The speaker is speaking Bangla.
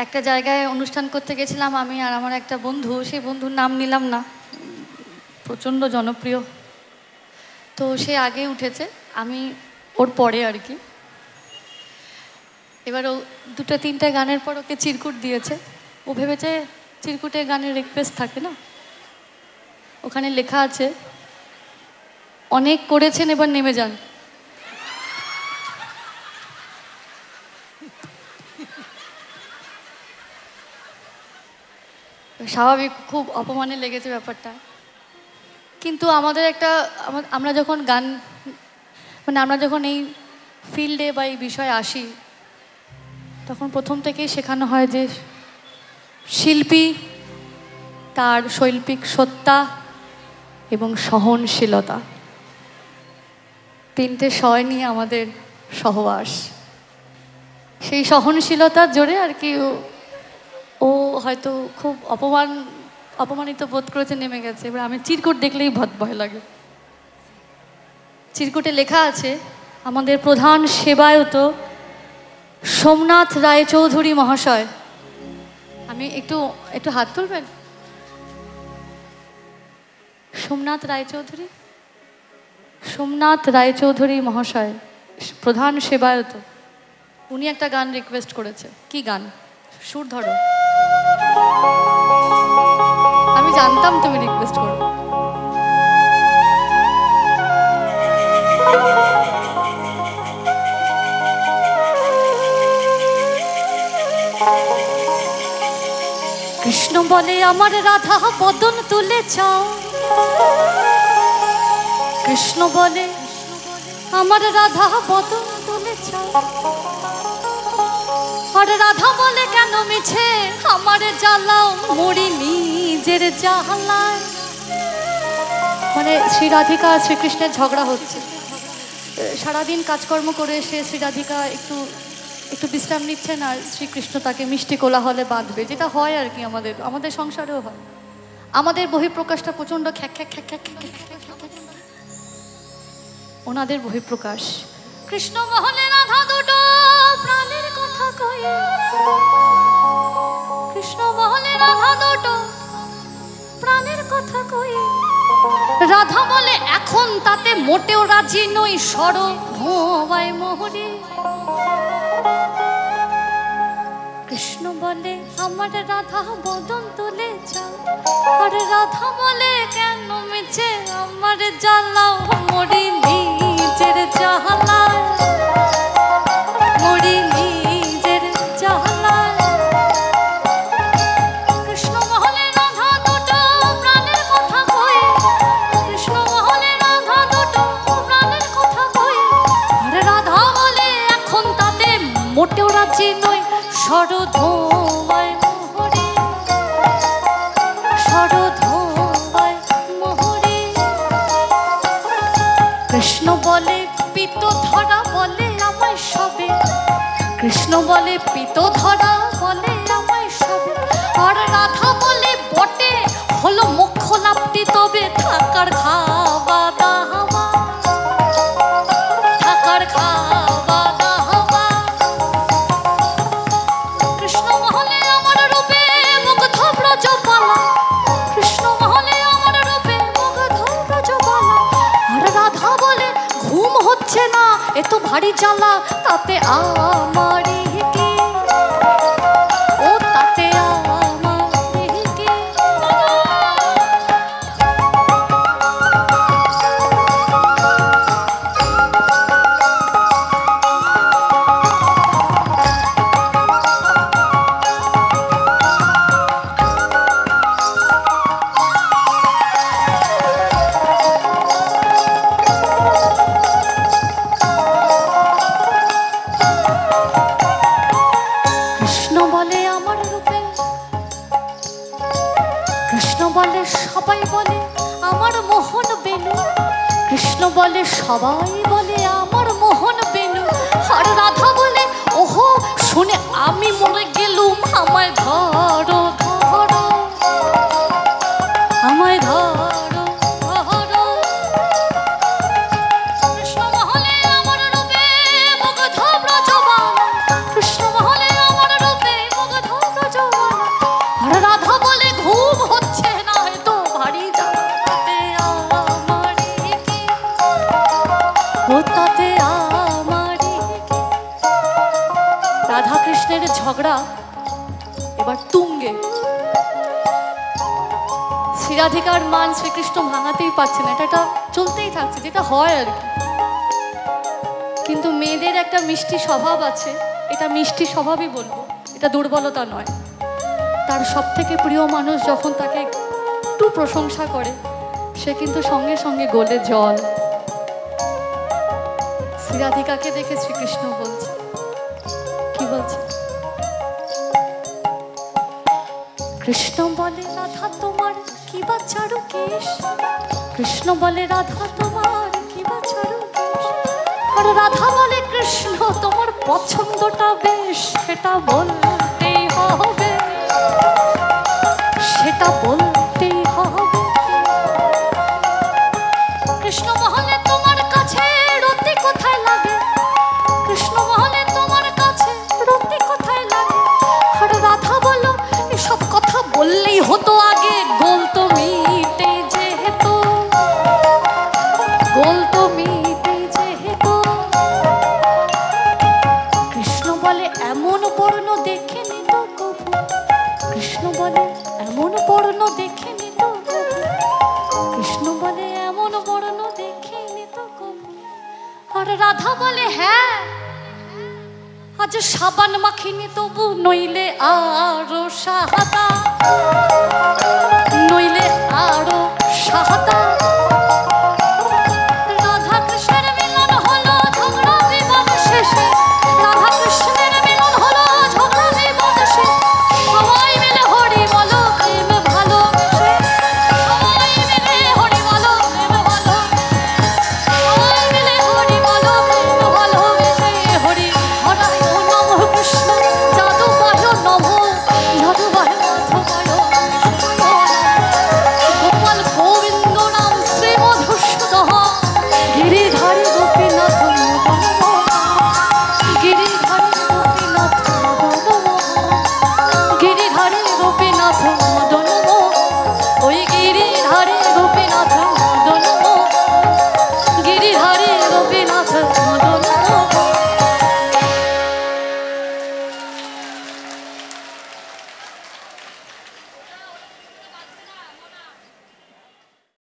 একটা জায়গায় অনুষ্ঠান করতে গেছিলাম আমি আর আমার একটা বন্ধু, সেই বন্ধুর নাম নিলাম না, প্রচণ্ড জনপ্রিয়। তো সে আগে উঠেছে, আমি ওর পরে আর কি। এবার ও দুটো তিনটে গানের পর ওকে চিরকুট দিয়েছে। ও ভেবেছে চিরকুটে গানের রিকোয়েস্ট থাকে না, ওখানে লেখা আছে অনেক করেছেন এবার নেমে যান। স্বাভাবিক, খুব অপমানে লেগেছে ব্যাপারটা। কিন্তু আমাদের একটা আমরা যখন গান আমরা যখন এই ফিল্ডে বা এই বিষয়ে আসি, তখন প্রথম থেকেই শেখানো হয় যে শিল্পী তার শৈল্পিক সত্তা এবং সহনশীলতা, তিনটে শয় নিয়ে আমাদের সহবাস। সেই সহনশীলতার জোরে আর কি ও হয়তো খুব অপমানিত বোধ করেছে, নেমে গেছে। এবার আমি চিরকুট দেখলেই ভয় লাগে। চিরকুটে লেখা আছে আমাদের প্রধান সেবায়ত সোমনাথ রায়চৌধুরী মহাশয়। আমি একটু হাত তুলবেন। সোমনাথ রায়চৌধুরী মহাশয় প্রধান সেবায়ত, উনি একটা গান রিকোয়েস্ট করেছে। কি গান? সুর ধরো। আমি জানতাম তুমি রিকোয়েস্ট করবে। কৃষ্ণ বলে আমার রাধা বদন তুলে চাও, কৃষ্ণ বলে আমার রাধা বদন তুলে চাও, আর রাধা বলে কেন মিছে আমার জ্বালাও মরি নিজের জ্বালায়। মানে শ্রী রাধিকা আর শ্রীকৃষ্ণের ঝগড়া হচ্ছে। সারাদিন কাজকর্ম করে এসে শ্রী রাধিকা একটু বিশ্রাম নিচ্ছেন, আর শ্রীকৃষ্ণ তাকে মিষ্টি কোলাহলে বাঁধবে, যেটা হয় আর কি আমাদের সংসারেও হয়। আমাদের বহিঃপ্রকাশটা প্রচণ্ড খ্যাক খ্যাক খ্যাক খ্যাক খ্যাক খ্যাক, ওনাদের বহিঃপ্রকাশ কৃষ্ণ মহলে রাধা দুটো প্রাণের কথা কয়ে, কৃষ্ণ মহলে রাধা দুটো প্রাণের কথা কয়ে, রাধা বলে এখন তাতে মোটেও রাজি নই, সর ভোবায় মোহরে। কৃষ্ণ বলে আমার রাধা বদন তুলে যাও, আর রাধা বলে কেন মিছে আমার জ্বালাও মরি নিজের জ্বালায়, মরি নিজের জ্বালায়। কৃষ্ণ মহলে রাধা দুটো প্রাণের কথা কয়ে, কৃষ্ণ মহলে রাধা দুটো প্রাণের কথা কয়ে, আর রাধা বলে এখন তাতে মোটেও রাজি নই, শরধোবায় মোহরে, শরধোবায় মোহরে। কৃষ্ণ বলে পিত ধরা বলে আমায় সবে, কৃষ্ণ বলে পিত ধরা বলে আমায় সবে, আর রাধা বলে বটে হলো মোক্ষ লাভটি তবে থাকার খাওয়া দাওয়া, থাকার খাওয়া দাওয়া। কৃষ্ণ মহলে আমার রূপে মুগ্ধ ব্রজবালা, কৃষ্ণ মহলে আমার রূপে মুগ্ধ ব্রজবালা, আর রাধা বলে ঘুম হচ্ছে না এত ভারী জ্বালা, তাতে আমার কি, ও তাতে আমার কি। কৃষ্ণ বলে আমার রূপে, কৃষ্ণ বলে সবাই বলে আমার মোহন বেনু, কৃষ্ণ বলে সবাই বলে আমার মোহন বেনু, আর রাধা বলে ওহো শুনে আমি মরে গেলুম, আমায় ধরো ধরো, আমায় ধরো ধরো। কৃষ্ণ মহলে আমার রূপে মুগ্ধ ব্রজবালা, কৃষ্ণ মহলে আমার রূপে মুগ্ধ এবার তুঙ্গে। শ্রীরাধিকার মান শ্রীকৃষ্ণ ভাঙাতেই পারছে না, এটা চলতেই থাকছে, যেটা হয় আর কি। কিন্তু মেয়েদের একটা মিষ্টি স্বভাব আছে, এটা মিষ্টি স্বভাবই বলবো, এটা দুর্বলতা নয়। তার সব থেকে প্রিয় মানুষ যখন তাকে একটু প্রশংসা করে, সে কিন্তু সঙ্গে সঙ্গে গলে জল। শ্রীরাধিকাকে দেখে শ্রীকৃষ্ণ বলছে, কি বলছে? কৃষ্ণ বলে রাধা তোমার কি বা চারু কেশ, কৃষ্ণ বলে রাধা তোমার কি বা চারু কেশ, আর রাধা বলে কৃষ্ণ তোমার পছন্দটা বেশ, সেটা বলতেই হবে, সেটা বলতেই হবে। কৃষ্ণ বলে তোমার কাছে রতি কোথায় লাগে, কৃষ্ণ বলে তোমার কাছে রতি কোথায় লাগে, আর রাধা বলো এসব কথা বললেই হতো আগে, গোল তো মিটে যেহেতু, গোল তো মিটে যেহেতু। কৃষ্ণ বলে এমন বর্ণ দেখে নিত কবু, কৃষ্ণ বলে এমন বর্ণ দেখে নিত কবু, কৃষ্ণ বলে এমন বর্ণ দেখে নিত কবু, আর রাধা বলে হ্যাঁ আজ সাবান মাখিনি তবু নইলে আরো সাদা।